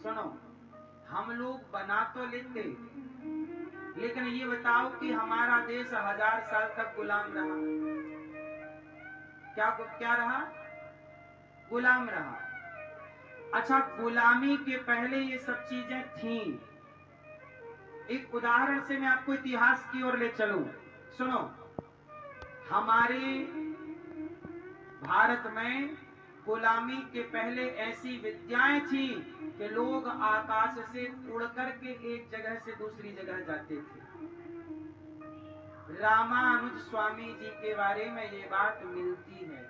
सुनो, हम लोग बना तो लेते, लेकिन ये बताओ कि हमारा देश 1000 साल तक गुलाम रहा, क्या क्या रहा? गुलाम रहा। अच्छा, गुलामी के पहले ये सब चीजें थी। एक उदाहरण से मैं आपको इतिहास की ओर ले चलूं। सुनो, हमारे भारत में गुलामी के पहले ऐसी विद्याएं थी कि लोग आकाश से उड़ करके एक जगह से दूसरी जगह जाते थे। रामानुज स्वामी जी के बारे में ये बात मिलती है।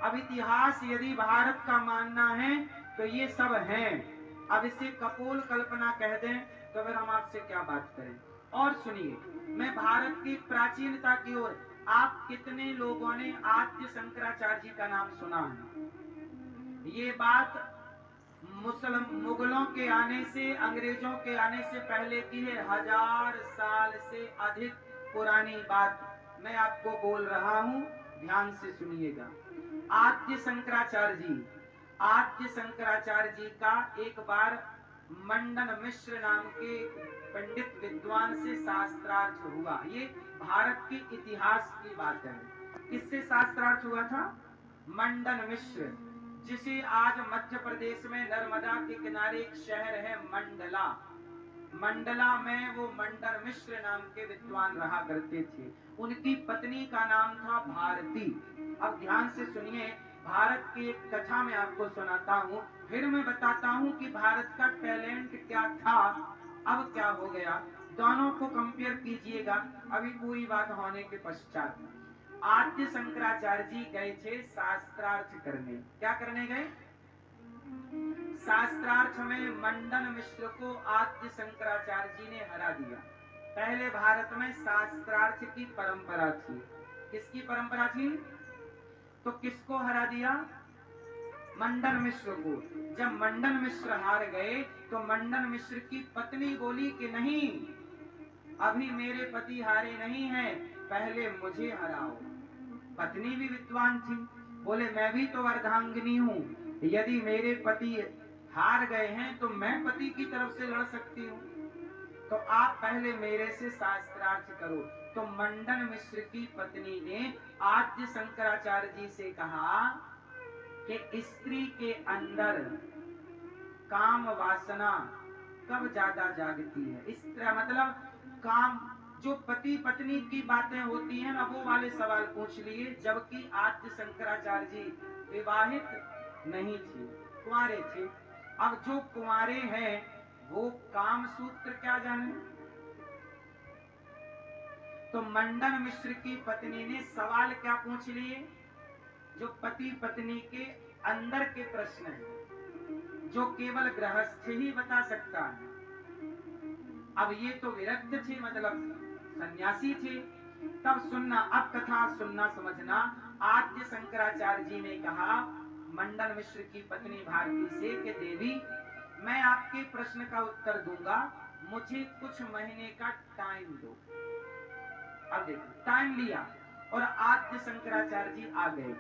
अब इतिहास यदि भारत का मानना है तो ये सब है। अब इसे कपोल कल्पना कह दें तो फिर हम आपसे क्या बात करें। और सुनिए, मैं भारत की प्राचीनता की ओर, आप कितने लोगों ने आद्य शंकराचार्य जी का नाम सुना है? ये बात मुगलों के आने से, अंग्रेजों के आने से पहले की है। 1000 साल से अधिक पुरानी बात मैं आपको बोल रहा हूं, ध्यान से सुनिएगा। आद्य शंकराचार्य जी का एक बार मंडन मिश्र नाम के पंडित विद्वान से शास्त्रार्थ हुआ। ये भारत के इतिहास की बात है। किससे शास्त्रार्थ हुआ था? मंडन मिश्र, जिसे आज मध्य प्रदेश में नर्मदा के किनारे एक शहर है मंडला। मंडला में वो मंडन मिश्र नाम के विद्वान रहा करते थे। उनकी पत्नी का नाम था भारती। अब ध्यान से सुनिए, भारत की एक कथा मैं आपको सुनाता हूँ, फिर मैं बताता हूँ कि भारत का टैलेंट क्या था, अब क्या हो गया। दोनों को कंपेयर कीजिएगा अभी पूरी बात होने के पश्चात। आद्य शंकराचार्य जी गए थे शास्त्रार्थ करने। क्या करने गए? शास्त्रार्थ में मंडन मिश्र को आद्य शंकराचार्य जी ने हरा दिया। पहले भारत में शास्त्रार्थ की परंपरा थी। किसकी परंपरा थी? तो किसको हरा दिया? मंडन मिश्र को। जब मंडन मिश्र हार गए तो मंडन मिश्र की पत्नी बोली कि नहीं, अभी मेरे पति हारे नहीं हैं, पहले मुझे हराओ। पत्नी भी विद्वान थी, बोले मैं भी तो अर्धांगिनी हूँ, यदि मेरे पति हार गए हैं तो मैं पति की तरफ से लड़ सकती हूँ, तो आप पहले मेरे से शास्त्रार्थ करो। तो मंडन मिश्र की पत्नी ने आद्य शंकराचार्य जी से कहा कि स्त्री के अंदर काम वासना कब ज्यादा जागती है? इस तरह मतलब काम, जो पति पत्नी की बातें होती हैं ना, वो वाले सवाल पूछ लिए। जबकि आद्य शंकराचार्य जी विवाहित नहीं थे, कुंवारे थे। अब जो कुंवारे हैं वो काम सूत्र क्या जाने। तो मंडन मिश्र की पत्नी ने सवाल क्या पूछ लिए? जो पति पत्नी के अंदर के प्रश्न हैं, जो केवल गृहस्थ ही बता सकता है। अब ये तो विरक्त थे, मतलब सन्यासी थे। तब सुनना, अब कथा सुनना, समझना। आद्य शंकराचार्य जी ने कहा मंडन मिश्र की पत्नी भारती से कि देवी, मैं आपके प्रश्न का उत्तर दूंगा, मुझे कुछ महीने का टाइम दो। अब देखो, टाइम लिया और आद्य शंकराचार्य जी आ गए।